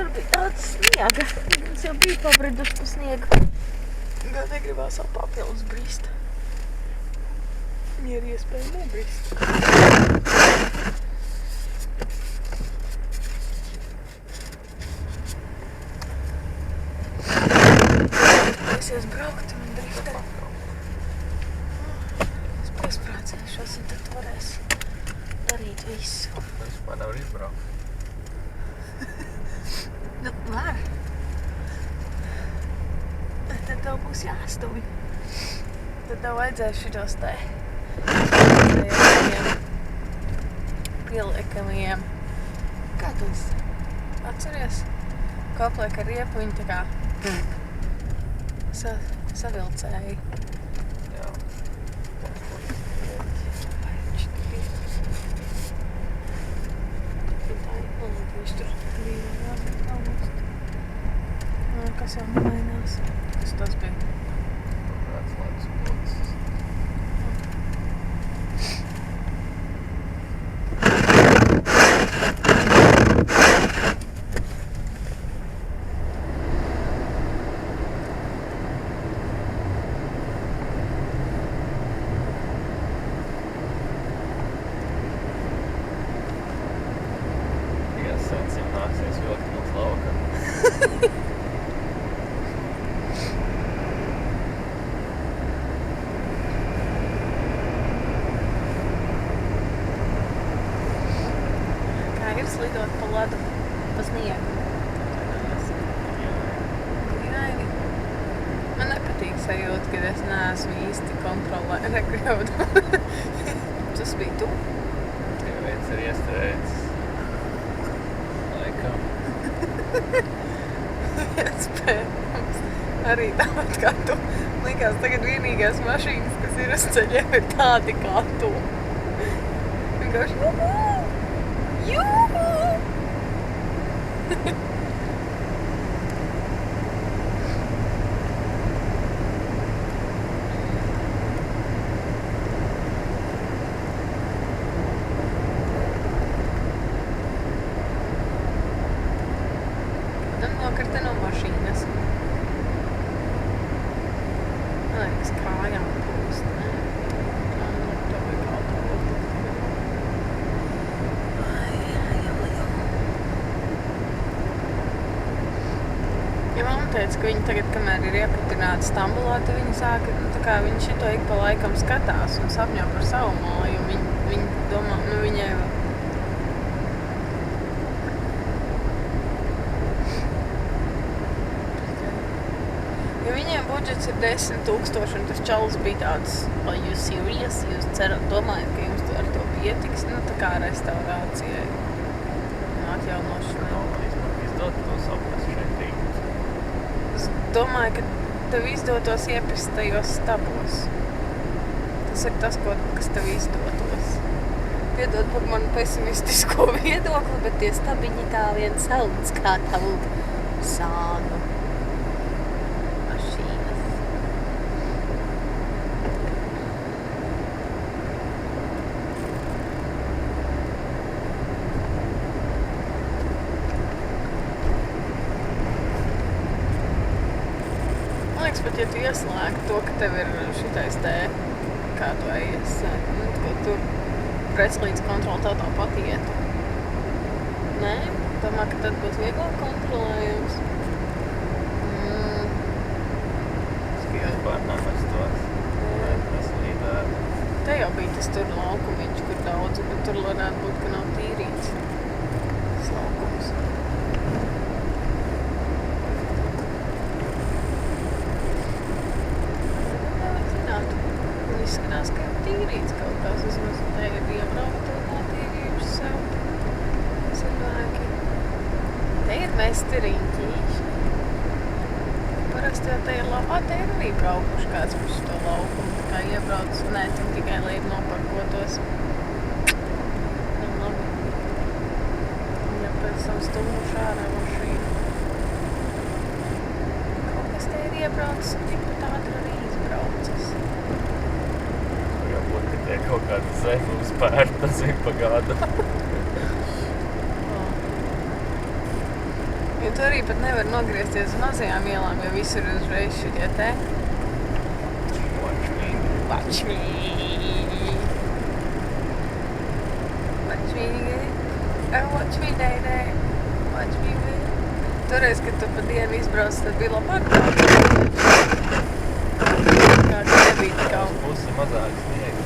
tur bija daudz sniega. Mums jau bija pabriduši pa sniegu. Gan negribās vēl papildus brist. Ja ir iespēja nebrist. Taisies braukt un driftēt. Es piesprācīšos un tad varēs darīt visu. Es vispār nevaru izbraukt. Nu, var. Bet tad tev būs jāstuvj. Tad tev vajadzēs šitos te pieliekamajiem. Kā tas? Atceries? Kopliek ar riepu viņi tā kā savilcēji. Jā. Viņš tur bija almost. Kas jau mainās? Kas tas bija? Tāds laiks pocis. Nāksies vilkt mums lauka. Kā ir slidot pa ledu, pa sniegu? Dīvaini. Man nepatīk sajūta, kad es neesmu īsti rekļaudu. Tas bija tu? Ja viens ir iestrēdis. Iespējams. Arī tāpat kā tu. Likās, tagad vienīgās mašīnas, kas ir uz ceļiem, ir tādi kā tu. Vienkārši juhu! Juhu! Nokrita no mašīnas. Man liekas, kājām pūst, ne? Tā bija kā Ja mamma teica, ka viņi tagad, kamēr ir ieputināti Stambulā, tad viņi sāka, tā kā viņi šito ik pa laikam skatās un sapņo par savu māju. Viņi domā, viņai ja viņiem budžets ir 10,000 un tas čalis bija tāds, are you serious? Jūs domājat, ka jums ar to pietiks? Nu, tā kā restaurācijai. Atjaunošanai. Nav izdot to sapnes šeit tīkums. Es domāju, ka tev izdotos iepist tajos stabos. Tas ir tas, kas tev izdotos. Piedod par manu pesimistisko viedokli, bet tie stabiņi tā vien sauc kā tavu sānu. Pat ja tu ieslēgtu to, ka tev ir šitais te, kā tu ejies, ka tur pretslīdz kontroli tev tāpat ietu. Nē? Domā, ka tad būtu vieglāk kontrolējums? Vispār nemestos. Neslīdēt. Te jau bija tas tur laukumiņš, kur daudz, bet tur varētu būt, ka nav tīrīts. Tas laukums. Izskatās, ka ir tīrīts kaut kas. Vismaz te ir iebraukta un notīrījuši sev cilvēki. Te ir mesti riņķīši. Parasti jau te ir labā, te ir arī braukuši kāds par šo laukumu. Tā kā iebrauc, nē, tikai lai noparkotos. Nu, labi. Ja pēc tam stumuši ārā mašīnu. Kaut kas te ir iebraucis un tikpat ātri arī izbraucis. Varbūt tikai kaut kāda zeme uzpērta, zin pa gadu. Un tu arī pat nevar nogriezties uz mazajām ielām, jo visur ir uzreiz šitie te. Watch me. Watch me. Watch me, watch me, day. Watch me, Toreiz, kad tu pa dienu izbrauc, tad bija labāk. Kāds nebija tik augsts. Pusi mazāk sniega.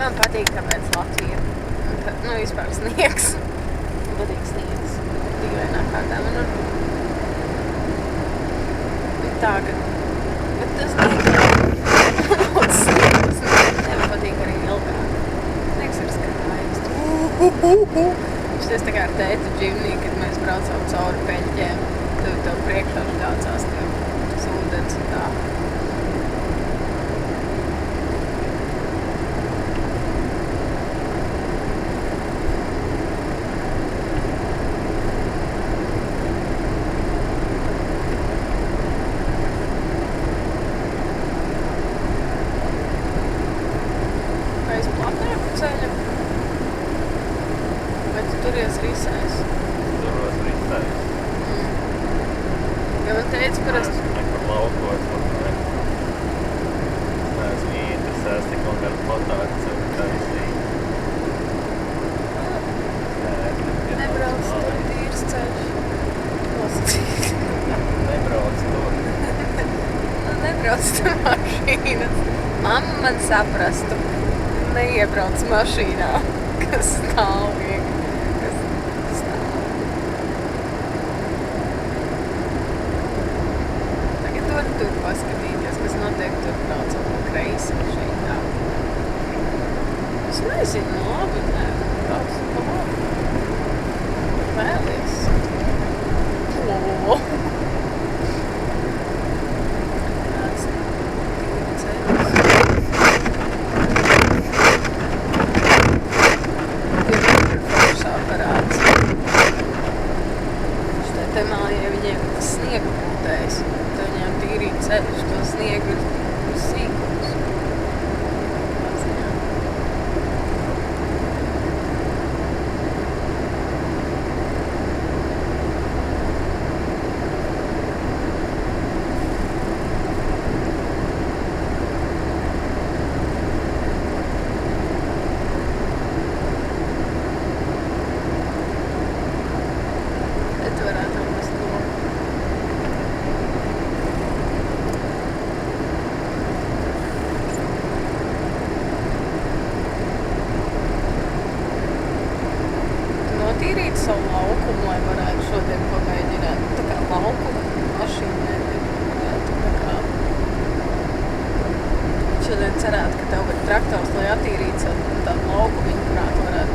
Man patīk, kāpēc Latvija. Nu, vispār sniegs. Man patīk sniegs. Dīvainā kārtā man ir. Tagad. Bet tas sniegs. Tev patīk arī ilgāk. Sniegs ir skaists. Šies tā kā ar tētu džimnī, kad mēs braucām cauri peļķiem. Tev priekšā šļācās tev ūdens un tā. Turies risēs. Turos risēs. Ja man teica, parasti... Nekur laukos, vai ne? Neesmu interesēs tik kaut kādu potāku sev taisīt. Nebrauc tur tīrs ceļš. Nosacīt. Nebrauc tur. Nebrauc tur mašīnas. Mamma man saprastu. Neiebrauc mašīnā, kas stāv vienkārši. Tur paskatīties, kas notiek tur braucot no kreisi šeit tā. Es nezinu, no labi, nē, brauc pa labi. Vēlies. Tāds ceļus. Tur foršs aparāts. Šitai te mājai viņiem tas sniega pūtējs. Viņiem tīrīt ceļus, to sniegu ir sīkums. Te tu varētu atrast to. Notīrīt savu laukumu, lai varētu šodien pamēģināt. Tā kā laukumu mašīnu nevarētu. Tā kā šodien cerētu, ka tev ir traktors, lai attīrītu tādu laukumiņu, kurā tu varētu